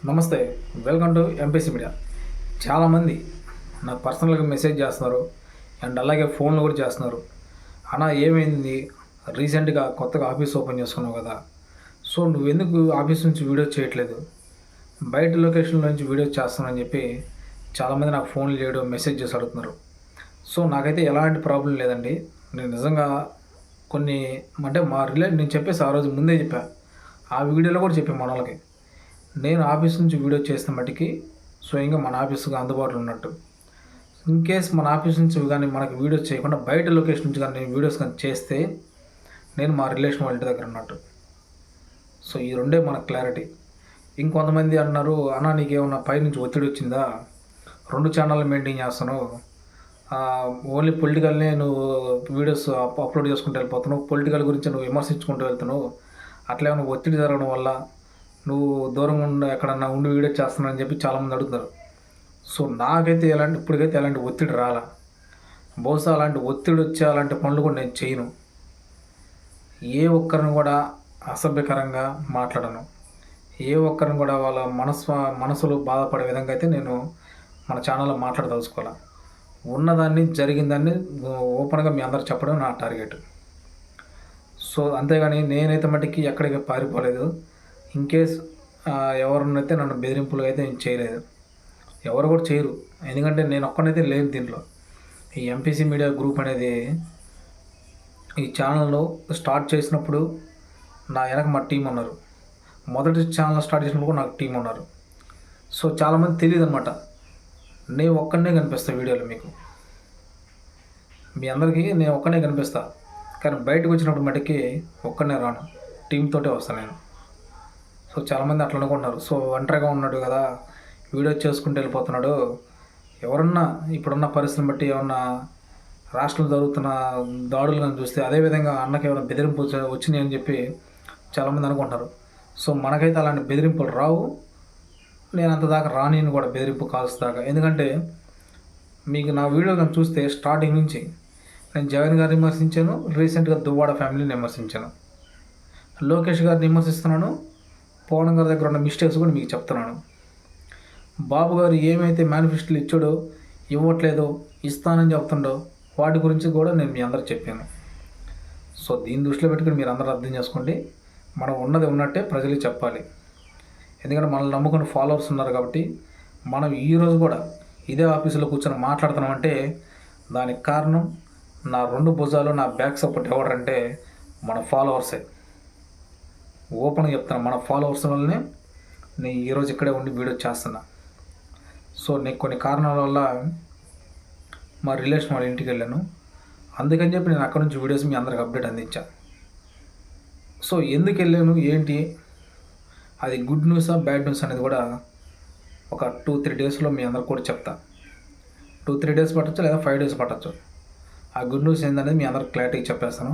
నమస్తే. Welcome to MPC media. చాలామంది నాకు పర్సనల్‌గా మెసేజ్ చేస్తున్నారు. అండ్ అలాగే ఫోన్‌లు కూడా చేస్తున్నారు. అన్నా ఏమైంది? రీసెంట్‌గా కొత్తగా ఆఫీస్ ఓపెన్ చేసుకున్నావు కదా! సో, నువ్వెందుకు ఆఫీస్ నుంచి వీడియోస్ చేయట్లేదు? బయట లొకేషన్‌లో నుంచి వీడియోస్ చేస్తున్నానని చెప్పి చాలామంది నాకు ఫోన్‌లు చేయడం, మెసేజ్ చేసి అడుగుతున్నారు. సో, నాకైతే ఎలాంటి ప్రాబ్లమ్ లేదండి. నేను నిజంగా కొన్ని అంటే నేను చెప్పేసి ఆ రోజు ముందే చెప్పా. ఆ వీడియోలో కూడా చెప్పా మనోళ్ళకి. నేను ఆఫీస్ నుంచి వీడియో చేసిన మట్టికి స్వయంగా మన ఆఫీస్‌కి అందుబాటులో ఉన్నట్టు. ఇన్‌కేస్ మన ఆఫీస్ నుంచి గాని మనకు వీడియోస్ చేయకుండా బయట లొకేషన్ నుంచి గాని నేను వీడియోస్ గాని చేస్తే నేను మా రిలేషన్ వాళ్ళ ఇంటి దగ్గర ఉన్నట్టు. సో, ఈ రెండే మనకు క్లారిటీ. ఇంకొంతమంది అన్నారు, "అన్న నీకేమన్నా పైనుంచి ఒత్తిడి వచ్చిందా? 2 ఛానెల్‌లు మెయింటైన్ చేస్తున్నావు. ఓన్లీ పొలిటికల్‌నే నువ్వు వీడియోస్ అప్‌లోడ్ చేసుకుంటూ వెళ్ళిపోతున్నావు. పొలిటికల్ గురించి నువ్వు విమర్శించుకుంటూ వెళ్తున్నావు. అట్లా ఏమన్నా ఒత్తిడి జరగడం వల్ల నువ్వు దూరంగా ఉండి ఎక్కడన్నా ఉండి వీడియో చేస్తున్నావు" అని చెప్పి చాలామంది అడుగుతారు. సో, నాకైతే ఇప్పటికైతే ఎలాంటి ఒత్తిడి రాలా. బహుశా అలాంటి ఒత్తిడి వచ్చే అలాంటి పనులు కూడా నేను చేయను. ఏ ఒక్కరిని కూడా అసభ్యకరంగా మాట్లాడను. ఏ ఒక్కరిని కూడా వాళ్ళ మనసులు బాధపడే విధంగా అయితే నేను మన ఛానల్‌లో మాట్లాడదలుచుకోలా. ఉన్నదాన్ని, జరిగిందాన్ని ఓపెన్‌గా మీ అందరికి చెప్పడం నా టార్గెట్. సో, అంతేగాని నేనైతే మట్టికి ఎక్కడికి పారిపోలేదు. ఇన్‌కేస్ ఎవరినైతే నన్ను బెదిరింపులు అయితే నేను చేయలేదు. ఎవరు కూడా చేయరు. ఎందుకంటే నేను ఒక్కడినైతే లేను దీంట్లో. ఈ ఎంపీసీ మీడియా గ్రూప్ అనేది ఈ ఛానల్‌లో స్టార్ట్ చేసినప్పుడు నా వెనక మా టీమ్ ఉన్నారు. మొదటి ఛానల్ స్టార్ట్ చేసినప్పుడు కూడా నాకు టీమ్ ఉన్నారు. సో, చాలామంది తెలీదనమాట. నేను ఒక్కడినే కనిపిస్తా వీడియోలో మీకు. మీ అందరికీ నేను ఒక్కడినే కనిపిస్తా. కానీ బయటకు వచ్చినప్పుడు మటుకి ఒక్కడినే రాను. టీమ్ తోటే వస్తాను నేను. సో, చాలామంది అట్లా అనుకుంటున్నారు. సో, ఒంటరిగా ఉన్నాడు కదా! వీడియో చేసుకుంటూ వెళ్ళిపోతున్నాడు. ఎవరన్నా ఇప్పుడున్న పరిస్థితిని బట్టి ఏమన్నా రాష్ట్రంలో జరుగుతున్న దాడులు గాని చూస్తే అదేవిధంగా అన్నకి ఏమైనా బెదిరింపులు వచ్చినాయని చెప్పి చాలామంది అనుకుంటున్నారు. సో, మనకైతే అలాంటి బెదిరింపులు రావు. నేను అంత దాకా రానియను కూడా బెదిరింపు కాల్స్ దాకా. ఎందుకంటే మీకు నా వీడియో గాని చూస్తే స్టార్టింగ్ నుంచి నేను జగన్ గారిని విమర్శించాను. రీసెంట్‌గా దువ్వాడ ఫ్యామిలీని విమర్శించాను. లోకేష్ గారిని విమర్శిస్తున్నాను. పవన్ గారి దగ్గర ఉన్న మిస్టేక్స్ కూడా మీకు చెప్తున్నాను. బాబు గారు ఏమైతే మేనిఫెస్టోలు ఇచ్చాడో, ఇవ్వట్లేదో, ఇస్తానని చెప్తుండో వాటి గురించి కూడా నేను మీ అందరికి చెప్పాను. సో, దీన్ని దృష్టిలో పెట్టుకొని మీరు అందరూ అర్థం చేసుకోండి. మనం ఉన్నది ఉన్నట్టే ప్రజలకు చెప్పాలి. ఎందుకంటే మనల్ని నమ్ముకుని ఫాలోవర్స్ ఉన్నారు కాబట్టి మనం ఈరోజు కూడా ఇదే ఆఫీసులో కూర్చొని మాట్లాడుతున్నామంటే దానికి కారణం నా 2 భుజాలు, నా బ్యాక్ సపోర్ట్ ఎవరంటే మన ఫాలోవర్సే. ఓపెన్‌గా చెప్తాను, మన ఫాలోవర్స్ వల్లనే నేను ఈరోజు ఇక్కడే ఉండి వీడియో చేస్తున్నా. సో, నేను కొన్ని కారణాల వల్ల మా రిలేషన్ వాళ్ళ ఇంటికి వెళ్ళాను. అందుకని చెప్పి నేను అక్కడి నుంచి వీడియోస్ మీ అందరికి అప్డేట్ అందించా. సో, ఎందుకు వెళ్ళాను, ఏంటి, అది గుడ్ న్యూసా, బ్యాడ్ న్యూస్ అనేది కూడా ఒక 2-3 డేస్‌లో మీ అందరికి కూడా చెప్తా. 2-3 డేస్ పట్టొచ్చు, లేదా 5 డేస్ పట్టొచ్చు. ఆ గుడ్ న్యూస్ ఏందనేది మీ అందరికి క్లారిటీగా చెప్పేస్తాను.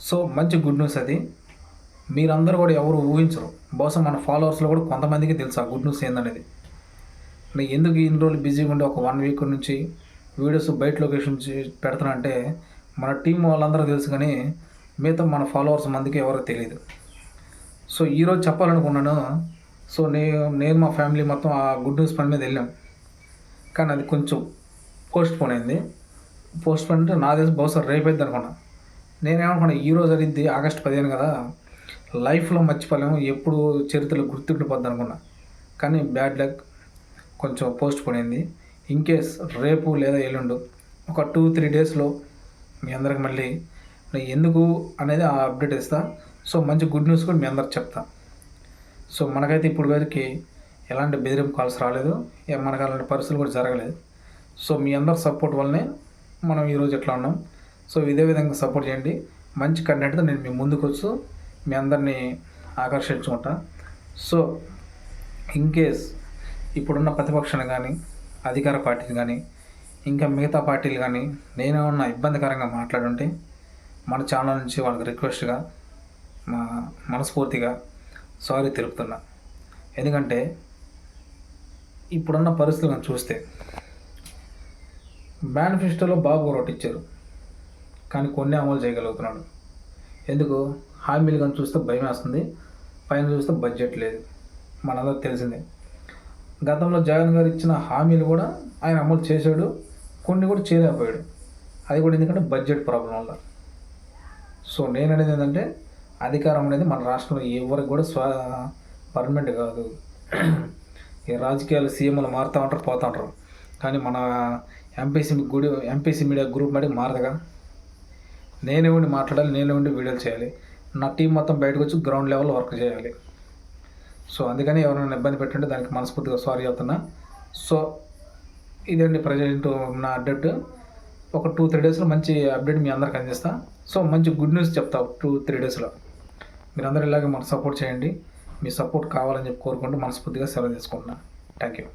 సో, మంచి గుడ్ న్యూస్ అది. మీరందరూ కూడా ఎవరు ఊహించరు. బహుశా మన ఫాలోవర్స్‌లో కూడా కొంతమందికి తెలుసు ఆ గుడ్ న్యూస్ ఏందనేది. నేను ఎందుకు ఇన్ని రోజులు బిజీగా ఉండి ఒక 1 వీక్ నుంచి వీడియోస్ బయట లొకేషన్ నుంచి పెడుతున్నా అంటే మన టీం వాళ్ళందరూ తెలుసు కానీ మిగతా మన ఫాలోవర్స్ మందికి ఎవరో తెలియదు. సో, ఈరోజు చెప్పాలనుకున్నాను. సో, నేను మా ఫ్యామిలీ మొత్తం ఆ గుడ్ న్యూస్ పని మీద వెళ్ళాం. కానీ అది కొంచెం పోస్ట్‌పోన్ అయింది. పోస్ట్‌పోన్ అంటే నాకు తెలిసి బహుశా రేపైద్ది అనుకున్నా. నేనేమనుకున్నా ఈరోజు జరిగింది ఆగస్టు 15 కదా! లైఫ్‌లో మర్చిపోలేము, ఎప్పుడు చరిత్రలో గుర్తుండిపోద్ది అనుకున్నా. కానీ బ్యాడ్ లక్, కొంచెం పోస్ట్‌పోన్ అయింది. ఇన్‌కేస్ రేపు లేదా ఎల్లుండి ఒక 2-3 డేస్‌లో మీ అందరికి మళ్ళీ నేను ఎందుకు అనేది ఆ అప్డేట్ ఇస్తా. సో, మంచి గుడ్ న్యూస్ కూడా మీ అందరికి చెప్తా. సో, మనకైతే ఇప్పుడు వరకు ఎలాంటి బెదిరింపు కాల్స్ రాలేదు. మనకు అలాంటి పరిస్థితులు కూడా జరగలేదు. సో, మీ అందరి సపోర్ట్ వల్లనే మనం ఈరోజు ఇట్లా ఉన్నాం. సో, ఇదే విధంగా సపోర్ట్ చేయండి. మంచి కంటెంట్‌తో నేను మీ ముందుకొచ్చు మీ అందరినీ ఆకర్షించుకుంటా. సో, ఇన్‌కేస్ ఇప్పుడున్న ప్రతిపక్షాలు కానీ, అధికార పార్టీలు కానీ, ఇంకా మిగతా పార్టీలు కానీ నేనేమన్నా ఇబ్బందికరంగా మాట్లాడుంటే మన ఛానల్ నుంచి వాళ్ళకి రిక్వెస్ట్‌గా మనస్ఫూర్తిగా సారీ తెలుపుతున్నా. ఎందుకంటే ఇప్పుడున్న పరిస్థితులను చూస్తే మేనిఫెస్టోలో బాబు ఒకటి ఇచ్చారు. కానీ కొన్ని అమలు చేయగలుగుతున్నాడు. ఎందుకు? హామీలు కానీ చూస్తే భయమేస్తుంది. పైన చూస్తే బడ్జెట్ లేదు. మనందరికి తెలిసిందే. గతంలో జగన్ గారు ఇచ్చిన హామీలు కూడా ఆయన అమలు చేశాడు, కొన్ని కూడా చేయలేకపోయాడు. అది కూడా ఎందుకంటే బడ్జెట్ ప్రాబ్లం వల్ల. సో నేను అనేది ఏంటంటే అధికారం అనేది మన రాష్ట్రంలో ఎవరికి కూడా పర్మనెంట్ కాదు. ఈ రాజకీయాలు సీఎంలు మారుతూ ఉంటారు, పోతూ ఉంటారు. కానీ మన ఎంపీసీ మీడియా గ్రూప్ మటుకు మారదుగా. నేనే ఉండి మాట్లాడాలి, నేనే ఉండి వీడియోలు చేయాలి, నా టీం మొత్తం బయటకు వచ్చి గ్రౌండ్ లెవెల్లో వర్క్ చేయాలి. సో అందుకని ఎవరైనా ఇబ్బంది పెట్టండి, దానికి మనస్ఫూర్తిగా సారీ చెప్తున్నా. సో ఇదండి ప్రజెంట్ నా అప్డేట్. ఒక 2-3 డేస్లో మంచి అప్డేట్ మీ అందరికి అందిస్తా. సో మంచి గుడ్ న్యూస్ చెప్తా 2-3 డేస్లో. మీరందరూ ఇలాగే మనకు సపోర్ట్ చేయండి. మీ సపోర్ట్ కావాలని చెప్పి కోరుకుంటూ మనస్ఫూర్తిగా సెలవు తీసుకుంటున్నాను. Thank you.